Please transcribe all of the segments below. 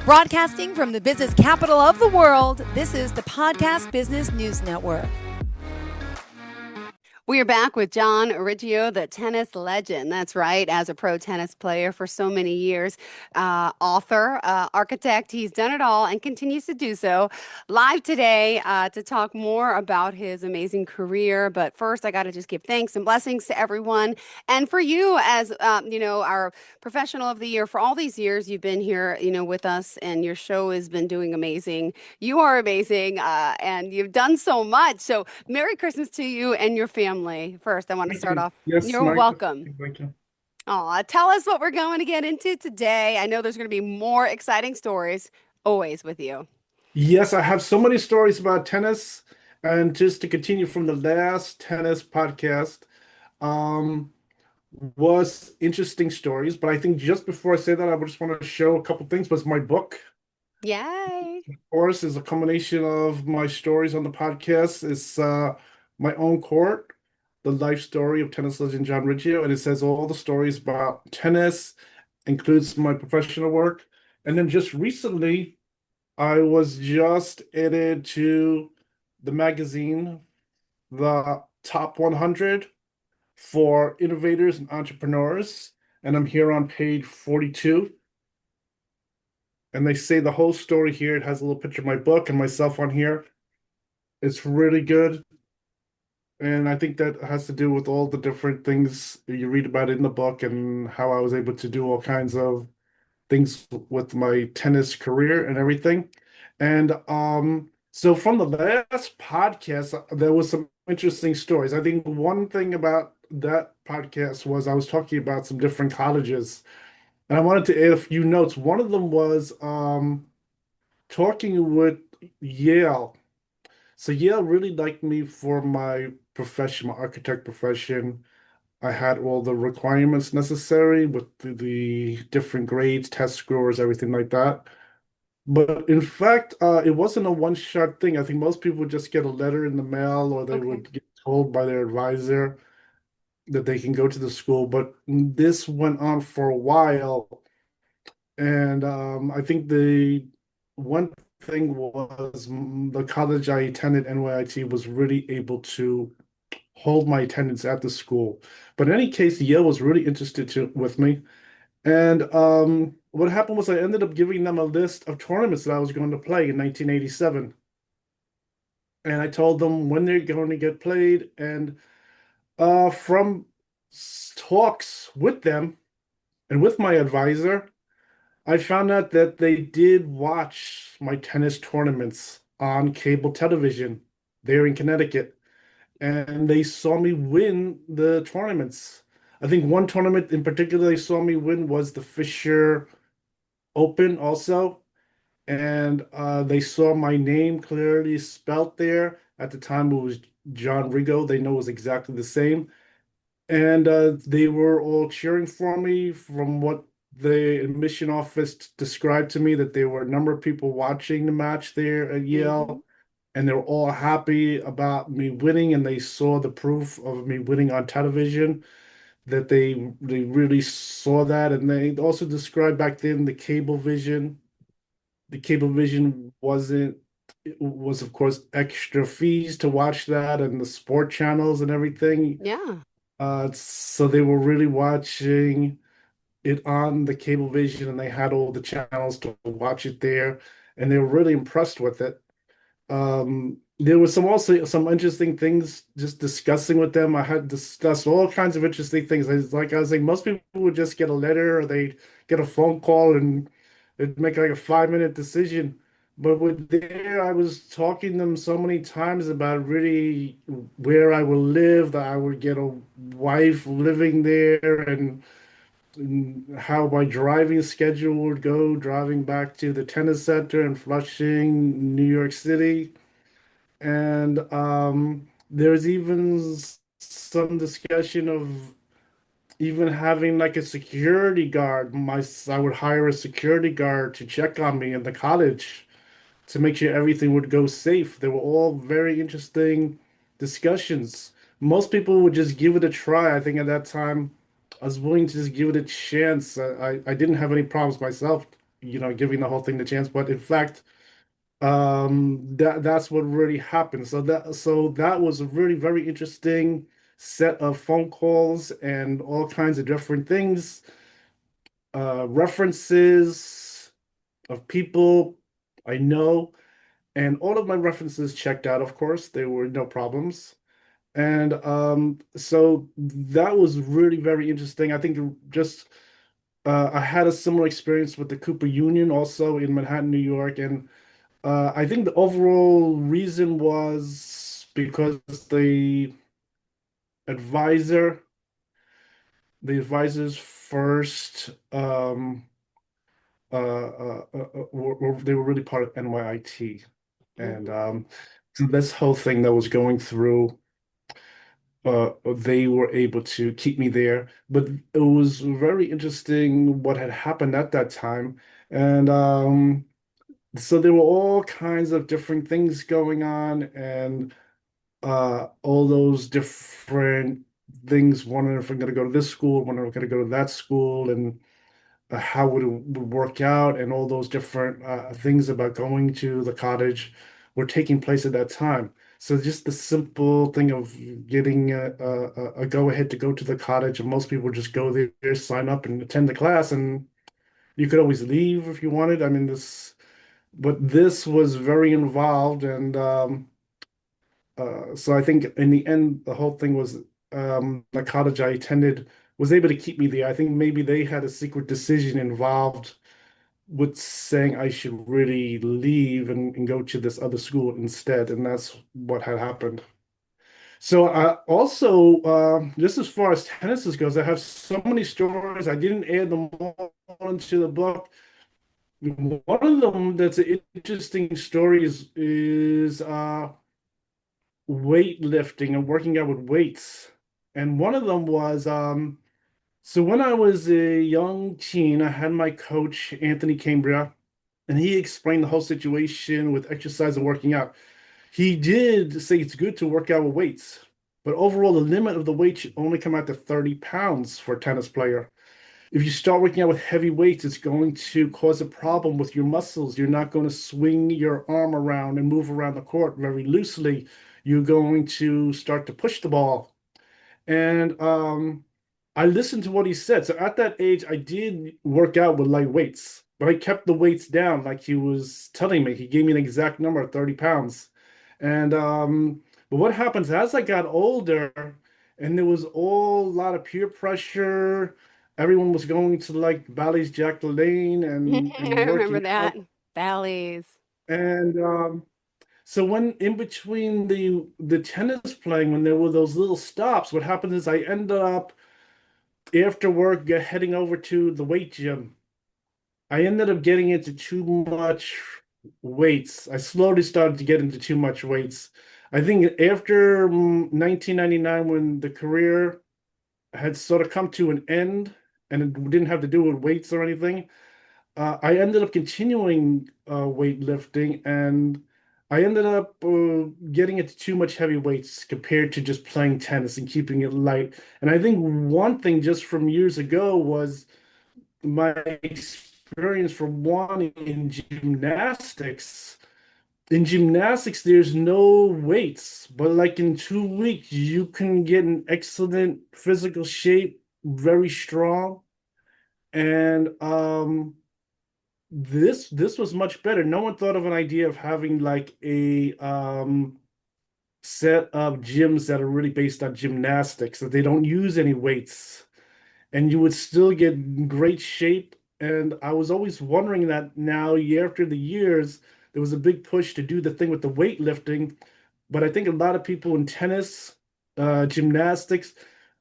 Broadcasting from the business capital of the world, this is the Podcast Business News Network. We are back with John Riggio, the tennis legend. That's right, as a pro tennis player for so many years, author, architect, he's done it all and continues to do so. Live today to talk more about his amazing career. But first, I got to just give thanks and blessings to everyone. And for you, as our professional of the year, for all these years you've been here, with us, and your show has been doing amazing. You are amazing, and you've done so much. So, Merry Christmas to you and your family. First, I want to Thank start you. off. Yes, You're Mike. welcome. Thank you. Aw, tell us what we're going to get into today. I know there's going to be more exciting stories always with you. Yes, I have so many stories about tennis. And just to continue from the last tennis podcast, um, was interesting stories. But I think just before I say that, I would just want to show a couple things. Was my book, Yay. of course, is a combination of my stories on the podcast. It's my own court, the life story of tennis legend John Riggio, and it says all the stories about tennis, includes my professional work. And then just recently, I was just added to the magazine, the top 100 for innovators and entrepreneurs. And I'm here on page 42. And they say the whole story here. It has a little picture of my book and myself on here. It's really good. And I think that has to do with all the different things you read about in the book and how I was able to do all kinds of things with my tennis career and everything. And so from the last podcast, there was some interesting stories. I think one thing about that podcast was I was talking about some different colleges, and I wanted to add a few notes. One of them was talking with Yale. So Yale really liked me for my profession, my architect profession. I had all the requirements necessary with the different grades, test scores, everything like that. But in fact, it wasn't a one-shot thing. I think most people would just get a letter in the mail or they Okay. would get told by their advisor that they can go to the school. But this went on for a while. And I think the one thing was the college I attended, NYIT, was really able to hold my attendance at the school. But in any case, Yale was really interested with me. And what happened was I ended up giving them a list of tournaments that I was going to play in 1987. And I told them when they're going to get played. And from talks with them and with my advisor, I found out that they did watch my tennis tournaments on cable television there in Connecticut. And they saw me win the tournaments. I think one tournament in particular they saw me win was the Fisher Open also. And they saw my name clearly spelt there. At the time, it was John Riggio. They know it was exactly the same. And they were all cheering for me from what the admission office described to me, that there were a number of people watching the match there at Hmm. Yale, and they were all happy about me winning, and they saw the proof of me winning on television, that they really saw that. And they also described back then the cable vision. The cable vision wasn't it was of course extra fees to watch that and the sport channels and everything. Yeah. So they were really watching it on the cable vision, and they had all the channels to watch it there, and they were really impressed with it. There was some interesting things just discussing with them. I had discussed all kinds of interesting things. Like I was saying, most people would just get a letter or they'd get a phone call and it'd make like a 5 minute decision. But with there, I was talking to them so many times about really where I would live, that I would get a wife living there, and how my driving schedule would go, driving back to the tennis center in Flushing, New York City. And there's even some discussion of even having like a security guard. I would hire a security guard to check on me in the college to make sure everything would go safe. They were all very interesting discussions. Most people would just give it a try. I think at that time I was willing to just give it a chance. I didn't have any problems myself giving the whole thing the chance. But in fact, that's what really happened. So that was a really very interesting set of phone calls and all kinds of different things, references of people I know, and all of my references checked out, of course. There were no problems. And so that was really very interesting. I think just I had a similar experience with the Cooper Union also in Manhattan, New York. And I think the overall reason was because advisor, the advisors first, they were really part of NYIT. And Mhm. so this whole thing that was going through, they were able to keep me there. But it was very interesting what had happened at that time. And so there were all kinds of different things going on, and all those different things, wondering if I'm going to go to this school, wondering if I'm going to go to that school, and how would work out, and all those different things about going to the cottage were taking place at that time. So just the simple thing of getting a go ahead to go to the cottage, and most people just go there, sign up, and attend the class, and you could always leave if you wanted. I mean, but this was very involved, and so I think in the end, the whole thing was the cottage I attended was able to keep me there. I think maybe they had a secret decision involved with saying I should really leave and go to this other school instead, and that's what had happened. So also, just as far as tennis goes, I have so many stories. I didn't add them all into the book. One of them that's an interesting story is weightlifting and working out with weights. And one of them was so when I was a young teen, I had my coach, Anthony Cambria, and he explained the whole situation with exercise and working out. He did say it's good to work out with weights, but overall, the limit of the weight should only come out to 30 pounds for a tennis player. If you start working out with heavy weights, it's going to cause a problem with your muscles. You're not going to swing your arm around and move around the court very loosely. You're going to start to push the ball. And I listened to what he said. So at that age, I did work out with light weights, but I kept the weights down like he was telling me. He gave me an exact number, 30 pounds. And but what happens as I got older, and there was all a lot of peer pressure. Everyone was going to like Bally's Jack LaLanne and I remember working that. out. Valleys. And so when in between the tennis playing, when there were those little stops, what happened is I ended up after work heading over to the weight gym. I ended up getting into too much weights. I slowly started to get into too much weights. I think after 1999, when the career had sort of come to an end and it didn't have to do with weights or anything, I ended up continuing weightlifting, and I ended up getting into too much heavy weights compared to just playing tennis and keeping it light. And I think one thing just from years ago was my experience for one in gymnastics. In gymnastics, there's no weights, but like in 2 weeks, you can get in excellent physical shape, very strong. And this was much better. No one thought of an idea of having like a set of gyms that are really based on gymnastics, that they don't use any weights, and you would still get in great shape. And I was always wondering that now, year after the years, there was a big push to do the thing with the weightlifting. But I think a lot of people in tennis, gymnastics,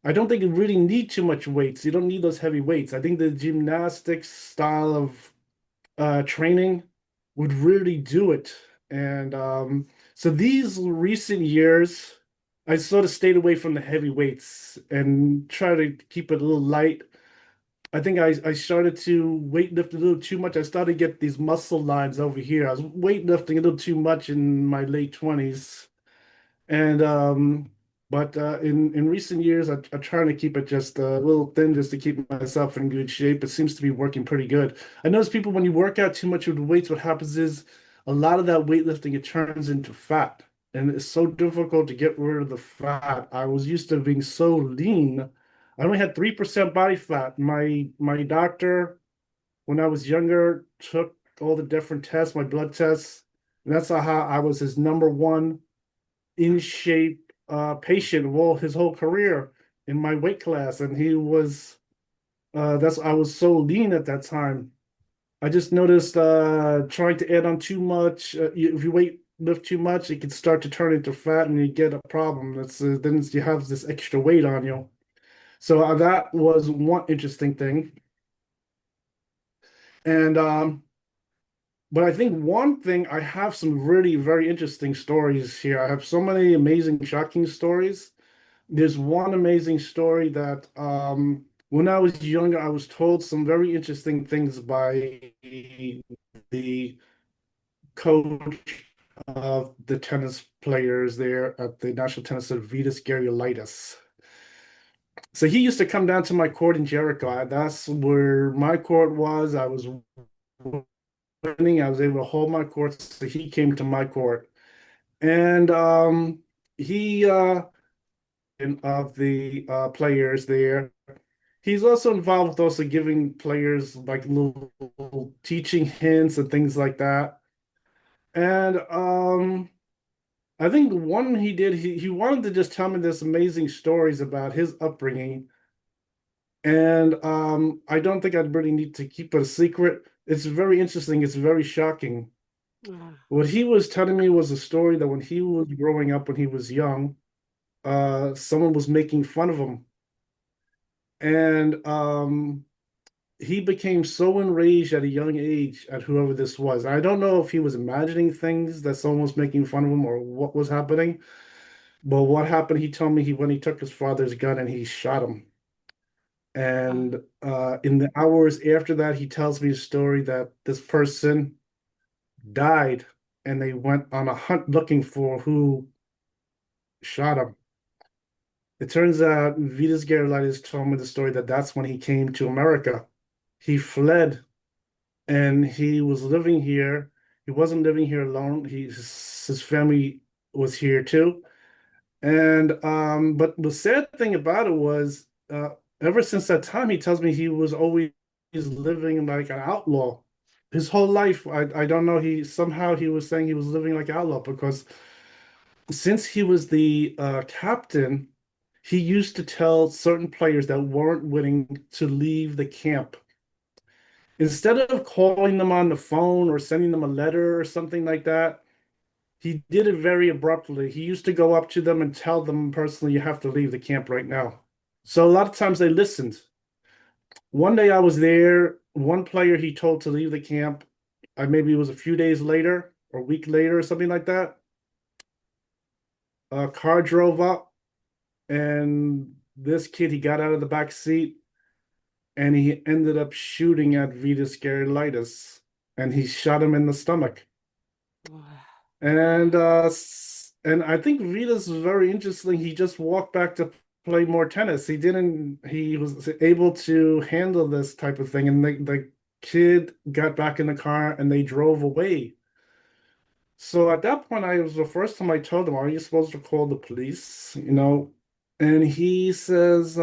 I don't think you really need too much weights. You don't need those heavy weights. I think the gymnastics style of training would really do it. And so these recent years, I sort of stayed away from the heavy weights and try to keep it a little light. I think I started to weightlift a little too much. I started to get these muscle lines over here. I was weightlifting a little too much in my late 20s. And But in recent years, I'm trying to keep it just a little thin just to keep myself in good shape. It seems to be working pretty good. I notice people, when you work out too much with the weights, what happens is a lot of that weightlifting, it turns into fat. And it's so difficult to get rid of the fat. I was used to being so lean. I only had 3% body fat. My doctor, when I was younger, took all the different tests, my blood tests, and that's how I was his number one in shape patient of his whole career in my weight class. And he was that's I was so lean at that time. I just noticed trying to add on too much. If you lift too much, it can start to turn into fat, and you get a problem. That's then you have this extra weight on you. So that was one interesting thing. And but I think one thing, I have some really very interesting stories here. I have so many amazing, shocking stories. There's one amazing story that when I was younger, I was told some very interesting things by the coach of the tennis players there at the National Tennis Center, Vitas Gerulaitis. So he used to come down to my court in Jericho. That's where my court was. I was winning. I was able to hold my court. So he came to my court. And he of the players there. He's also involved with also giving players like little teaching hints and things like that. And I think one he did, he wanted to just tell me this amazing stories about his upbringing. And I don't think I'd really need to keep it a secret. It's very interesting. It's very shocking. Ah. What he was telling me was a story that when he was growing up, when he was young, someone was making fun of him. And he became so enraged at a young age at whoever this was. I don't know if he was imagining things that someone was making fun of him or what was happening. But what happened, he told me when he took his father's gun and he shot him. Oh. And in the hours after that, he tells me a story that this person died and they went on a hunt looking for who shot him. It turns out Vitas Gerulaitis told me the story that that's when he came to America. He fled and he was living here. He wasn't living here alone. His family was here too. And but the sad thing about it was ever since that time, he tells me he was always living like an outlaw. His whole life, I don't know, he was saying he was living like an outlaw because since he was the captain, he used to tell certain players that weren't winning to leave the camp. Instead of calling them on the phone or sending them a letter or something like that, he did it very abruptly. He used to go up to them and tell them personally, you have to leave the camp right now. So a lot of times they listened. One day I was there, one player he told to leave the camp. Maybe it was a few days later or a week later or something like that. A car drove up and this kid, he got out of the back seat and he ended up shooting at Vitas Gerulaitis and he shot him in the stomach. And and I think Vitas was very interesting. He just walked back to play more tennis. He was able to handle this type of thing. And the kid got back in the car and they drove away. So at that point, I was the first time I told him, are you supposed to call the police? And he says,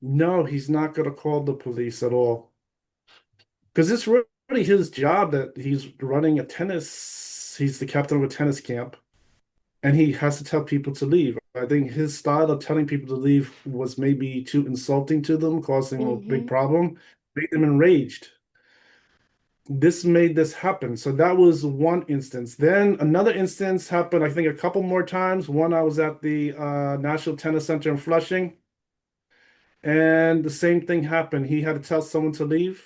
no, he's not going to call the police at all. Because it's really his job that he's running he's the captain of a tennis camp, and he has to tell people to leave. I think his style of telling people to leave was maybe too insulting to them, causing a big Mm-hmm. problem, made them enraged. This made this happen. So that was one instance. Then another instance happened, I think, a couple more times. One, I was at the National Tennis Center in Flushing, and the same thing happened. He had to tell someone to leave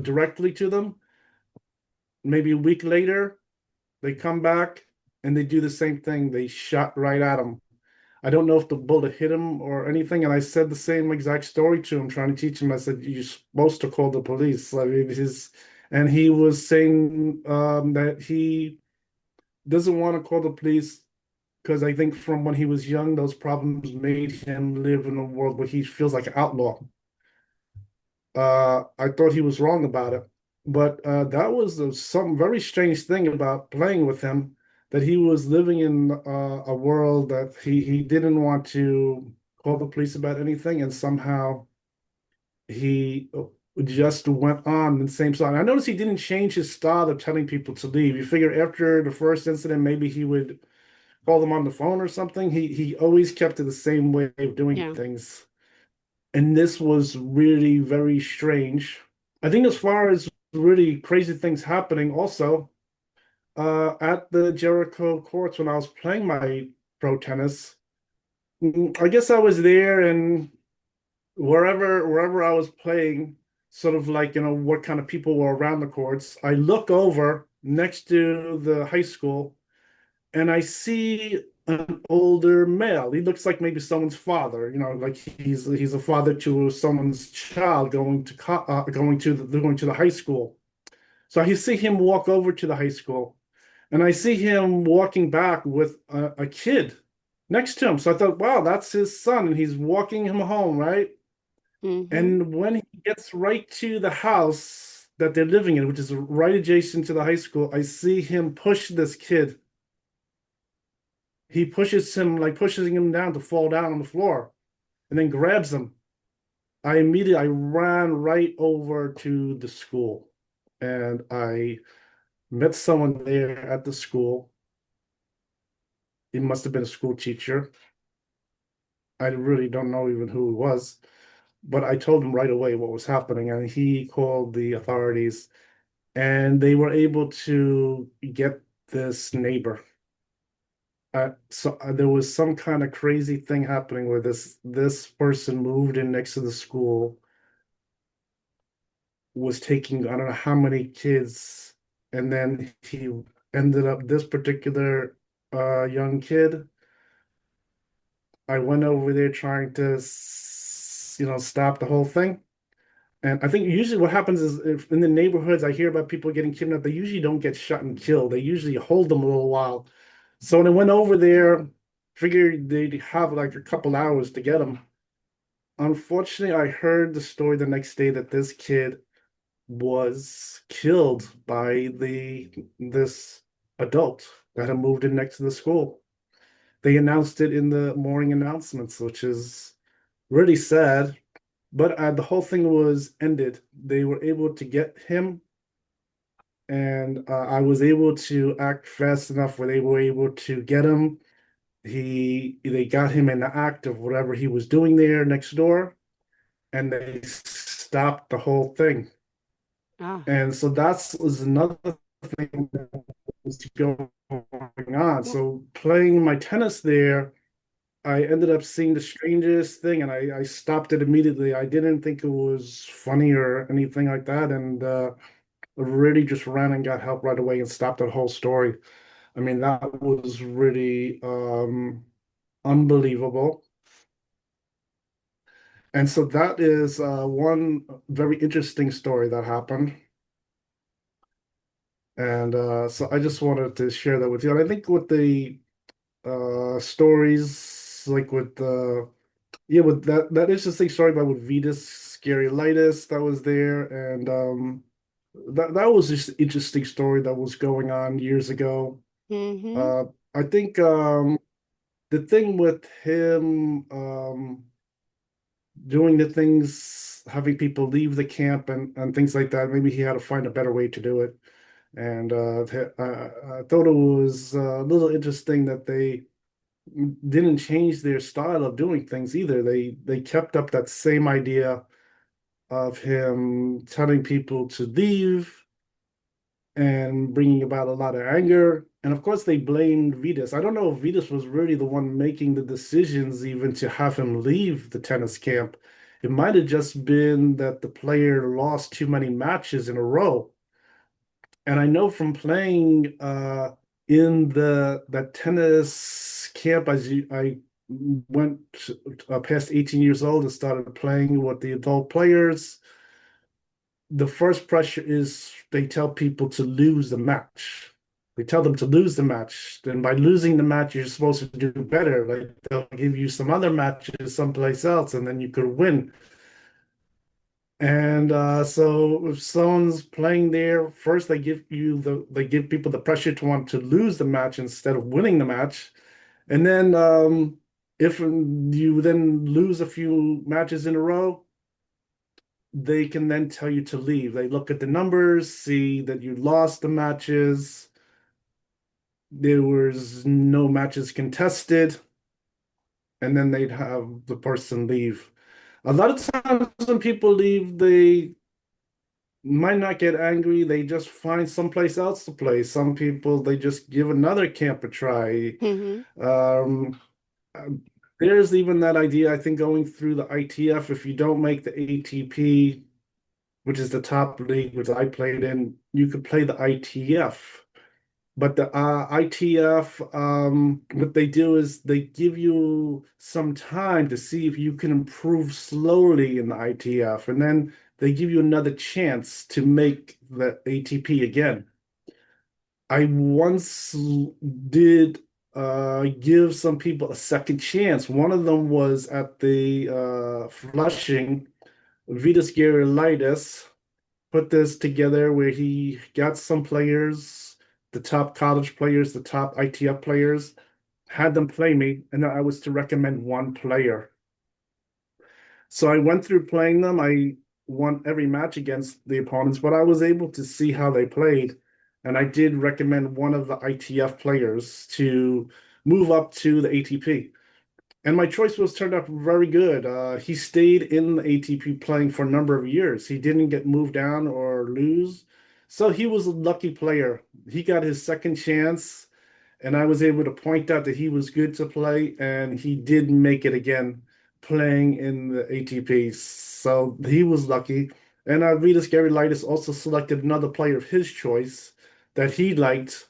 directly to them. Maybe a week later, they come back and they do the same thing. They shot right at him. I don't know if the bullet hit him or anything. And I said the same exact story to him, trying to teach him. I said, you're supposed to call the police. I mean, and he was saying that he doesn't want to call the police because I think from when he was young, those problems made him live in a world where he feels like an outlaw. I thought he was wrong about it, but that was some very strange thing about playing with him, that he was living in a world that he didn't want to call the police about anything, and somehow he just went on the same style. I noticed he didn't change his style of telling people to leave. You figure after the first incident, maybe he would call them on the phone or something. He always kept to the same way of doing Yeah. things. And this was really very strange. I think as far as really crazy things happening also, at the Jericho courts when I was playing my pro tennis, I guess I was there, and wherever I was playing, sort of like, what kind of people were around the courts, I look over next to the high school and I see an older male. He looks like maybe someone's father, like he's a father to someone's child going to the high school. So I see him walk over to the high school, and I see him walking back with a kid next to him. So I thought, wow, that's his son, and he's walking him home, right? Mm-hmm. And when he gets right to the house that they're living in, which is right adjacent to the high school, I see him push this kid. He pushes him, like pushing him down to fall down on the floor, and then grabs him. I ran right over to the school, and I met someone there at the school. He must have been a school teacher. I really don't know even who it was, but I told him right away what was happening, and he called the authorities, and they were able to get this neighbor. There was some kind of crazy thing happening where this person moved in next to the school, was taking I don't know how many kids, and then he ended up this particular young kid. I went over there trying to stop the whole thing. And I think usually what happens is, if in the neighborhoods I hear about people getting kidnapped, they usually don't get shot and killed. They usually hold them a little while. So when I went over there, figured they'd have like a couple hours to get them. Unfortunately, I heard the story the next day that this kid was killed by the this adult that had moved in next to the school. They announced it in the morning announcements, which is really sad. But the whole thing was ended. They were able to get him, and I was able to act fast enough where they were able to get him. They got him in the act of whatever he was doing there next door, and they stopped the whole thing. Oh. And so that was another thing that was going on. Yeah. So playing my tennis there, I ended up seeing the strangest thing, and I stopped it immediately. I didn't think it was funny or anything like that, and really just ran and got help right away and stopped that whole story. I mean, that was really unbelievable. And so that is one very interesting story that happened. And so I just wanted to share that with you. And I think with the stories, like with yeah, with that interesting story about with Vitas Gerulaitis that was there, and that was just an interesting story that was going on years ago. Mm-hmm. Uh, I think the thing with him doing the things, having people leave the camp and things like that, maybe he had to find a better way to do it. And I thought it was a little interesting that they didn't change their style of doing things either. They kept up that same idea of him telling people to leave and bringing about a lot of anger. And of course, they blamed Vitas. I don't know if Vitas was really the one making the decisions even to have him leave the tennis camp. It might have just been that the player lost too many matches in a row. And I know from playing in the that tennis camp, I went past 18 years old and started playing with the adult players. The first pressure is they tell people to lose the match. they tell them to lose the match. Then by losing the match, you're supposed to do better. Like they'll give you some other matches someplace else, and then you could win. And so if someone's playing there, first they give people the pressure to want to lose the match instead of winning the match. And then if you then lose a few matches in a row, they can then tell you to leave. They look at the numbers, see that you lost the matches, there was no matches contested, and then they'd have the person leave. A lot of times when people leave, they might not get angry. They just find someplace else to play. Some people, they just give another camp a try. Hmm. Um, there's even that idea, I think, going through the ITF, if you don't make the ATP, which is the top league, which I played in, you could play the ITF. But the ITF, what they do is they give you some time to see if you can improve slowly in the ITF, and then they give you another chance to make the ATP again. I once did give some people a second chance. One of them was at the Flushing. Vitas Gerulaitis put this together where he got some players, the top college players, the top ITF players, had them play me, and I was to recommend one player. So I went through playing them. I won every match against the opponents, but I was able to see how they played. And I did recommend one of the ITF players to move up to the ATP. And my choice was turned out very good. He stayed in the ATP playing for a number of years. He didn't get moved down or lose. So he was a lucky player. He got his second chance, and I was able to point out that he was good to play, and he did make it again playing in the ATP. So he was lucky. And Vitas Gerulaitis also selected another player of his choice that he liked,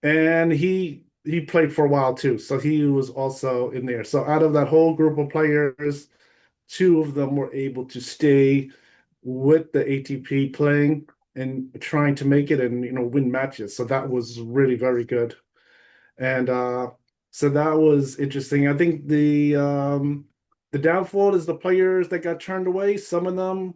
and he played for a while too. So he was also in there. So out of that whole group of players, two of them were able to stay with the ATP playing and trying to make it and win matches. So that was really very good. And so that was interesting. I think the downfall is the players that got turned away. Some of them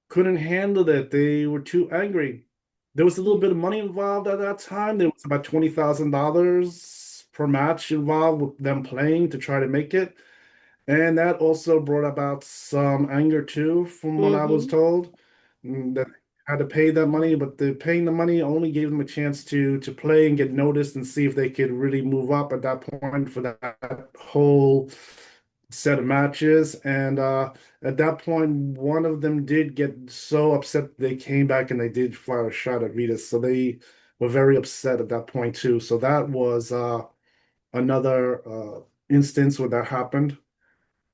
couldn't handle it. They were too angry. There was a little bit of money involved at that time. There was about $20,000 per match involved with them playing to try to make it. And that also brought about some anger too, from what I was Hmm. told, that had to pay that money, but the paying the money only gave them a chance to play and get noticed and see if they could really move up at that point for that whole set of matches. And at that point, one of them did get so upset they came back and they did fire a shot at Vitas. So they were very upset at that point too. So that was another instance where that happened.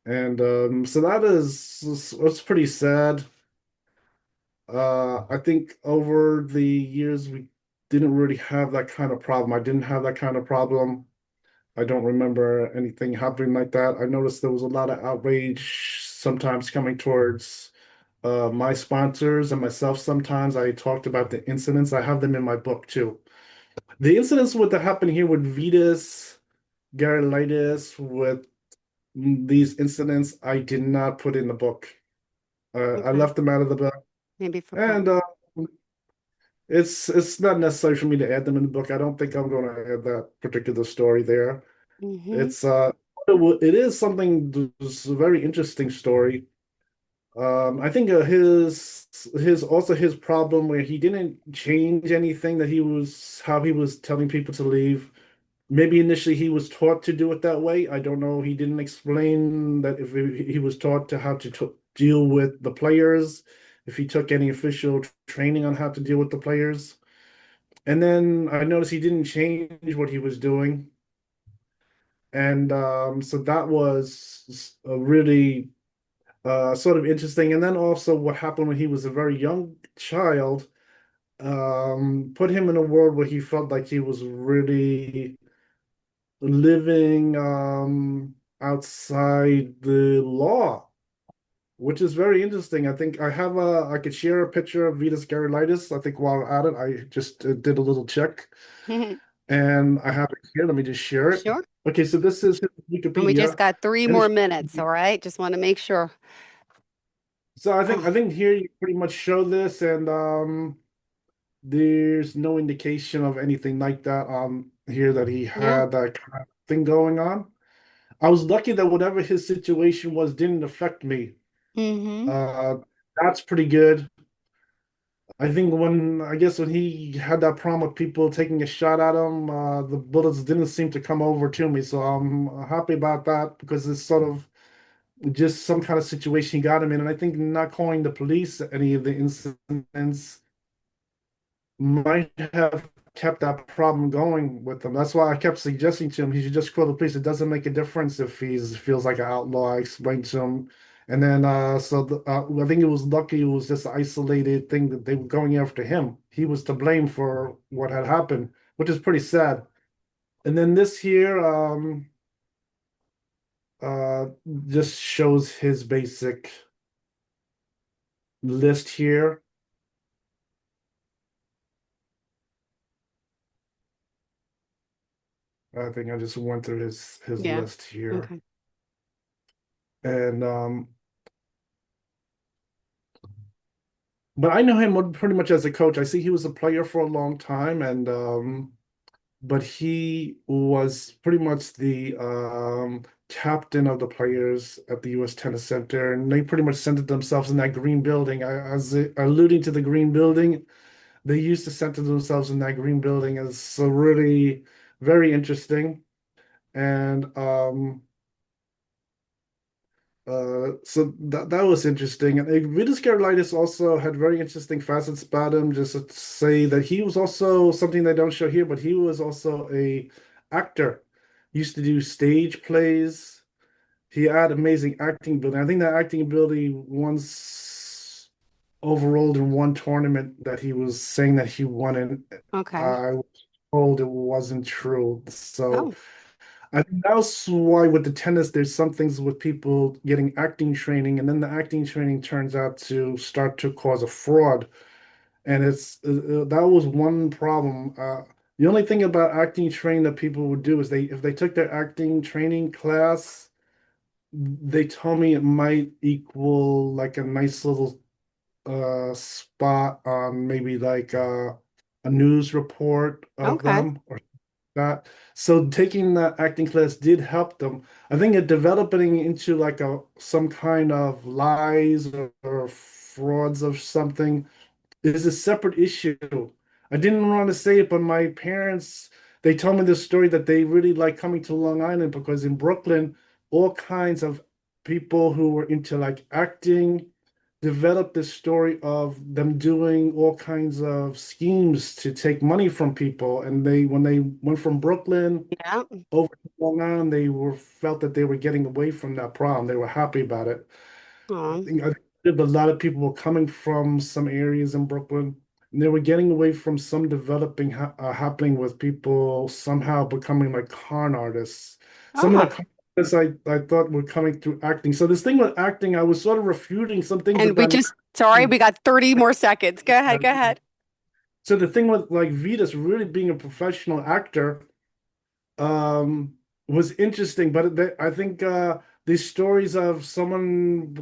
And so that is it's pretty sad. I think over the years we didn't really have that kind of problem. I didn't have that kind of problem. I don't remember anything happening like that. I noticed there was a lot of outrage sometimes coming towards my sponsors and myself. Sometimes I talked about the incidents. I have them in my book too. The incidents with that happened here with Vitas, Gerulaitis, with these incidents, I did not put in the book. I Okay. left them out of the book, Maybe for and fun. it's not necessary for me to add them in the book. I don't think I'm going to add that particular story there. Hmm. It's it is something that's a very interesting story. I think his also his problem where he didn't change anything that he was how he was telling people to leave. Maybe initially he was taught to do it that way. I don't know. He didn't explain that if he was taught to how to deal with the players, if he took any official training on how to deal with the players. And then I noticed he didn't change what he was doing. And so that was a really sort of interesting. And then also what happened when he was a very young child, put him in a world where he felt like he was really living outside the law. which is very interesting. I think I could share a picture of Vitas Gerulaitis. I think while at it, I just did a little check, and I have it here. Let me just share it. Sure. Okay, so this is his And we just Wikipedia, got three and more minutes, all right? Just want to make sure. so I Oh, think here you pretty much show this, and there's no indication of anything like that on here that he yeah. had that kind of thing going on. I was lucky that whatever his situation was didn't affect me. Mm-hmm. Uh, that's pretty good. I think I guess when he had that problem with people taking a shot at him, the bullets didn't seem to come over to me. So I'm happy about that because it's sort of just some kind of situation he got him in. And I think not calling the police at any of the incidents might have kept that problem going with him. That's why I kept suggesting to him he should just call the police. It doesn't make a difference if he feels like an outlaw. I explained to him. And then, I think it was lucky it was just an isolated thing that they were going after him. He was to blame for what had happened, which is pretty sad. And then this here, uh, just shows his basic list here. I think I just went through his Yeah. list here. Okay. And but I know him pretty much as a coach. I see he was a player for a long time, and but he was pretty much the captain of the players at the U.S. Tennis Center, and they pretty much centered themselves in that green building. As alluding to the green building, they used to center themselves in that green building. It's so really very interesting, and so that was interesting. And Vitas Gerulaitis also had very interesting facets about him. Just to say that he was also something they don't show here, but he was also a actor. Used to do stage plays. He had amazing acting ability. I think that acting ability once overrolled in one tournament that he was saying that he won, and Okay. I was told it wasn't true. So Oh, I think that's why with the tennis, there's some things with people getting acting training, and then the acting training turns out to start to cause a fraud. And that was one problem. The only thing about acting training that people would do is if they took their acting training class, they told me it might equal like a nice little spot on maybe like a news report of okay. them or that. So taking that acting class did help them. I think it developing into like a some kind of lies or frauds of something is a separate issue. I didn't want to say it, but my parents, they told me this story that they really like coming to Long Island because in Brooklyn, all kinds of people who were into like acting developed this story of them doing all kinds of schemes to take money from people. And when they went from Brooklyn Yeah. over to Long Island, they were felt that they were getting away from that problem. They were happy about it. Oh, I think a lot of people were coming from some areas in Brooklyn, and they were getting away from some developing happening with people somehow becoming like con artists. Some of the oh. con artists I thought were coming through acting. So this thing with acting, I was sort of refuting some things And with we that. just, sorry, we got 30 more seconds. Go ahead. Go ahead. So the thing with like Vitas really being a professional actor was interesting, but I think these stories of someone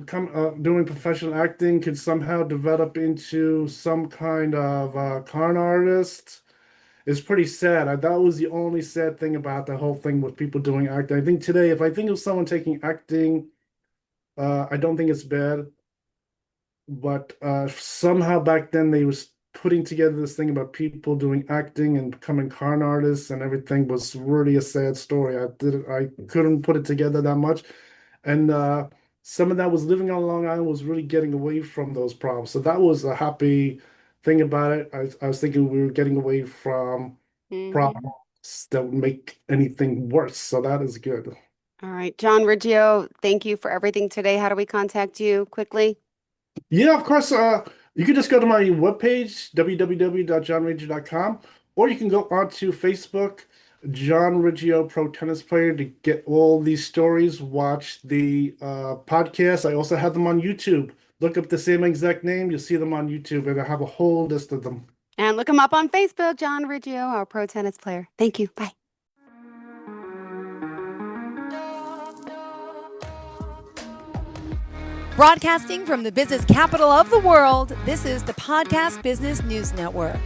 doing professional acting could somehow develop into some kind of con artist is pretty sad. That was the only sad thing about the whole thing with people doing acting. I think today, if I think of someone taking acting, I don't think it's bad. But somehow back then they was putting together this thing about people doing acting and becoming con artists and everything was really a sad story. I couldn't put it together that much. And some of that was living on Long Island was really getting away from those problems. So that was a happy thing about it. I was thinking we were getting away from Hmm. problems that would make anything worse. So that is good. All right. John Riggio, thank you for everything today. How do we contact you quickly? Yeah, of course. You can just go to my webpage, www.johnranger.com, or you can go onto Facebook. John Riggio, pro tennis player. To get all these stories, watch the podcast. I also have them on YouTube. Look up the same exact name. You'll see them on YouTube, and I have a whole list of them. And look him up on Facebook, John Riggio, our pro tennis player. Thank you. Bye. Broadcasting from the business capital of the world, this is the Podcast Business News Network.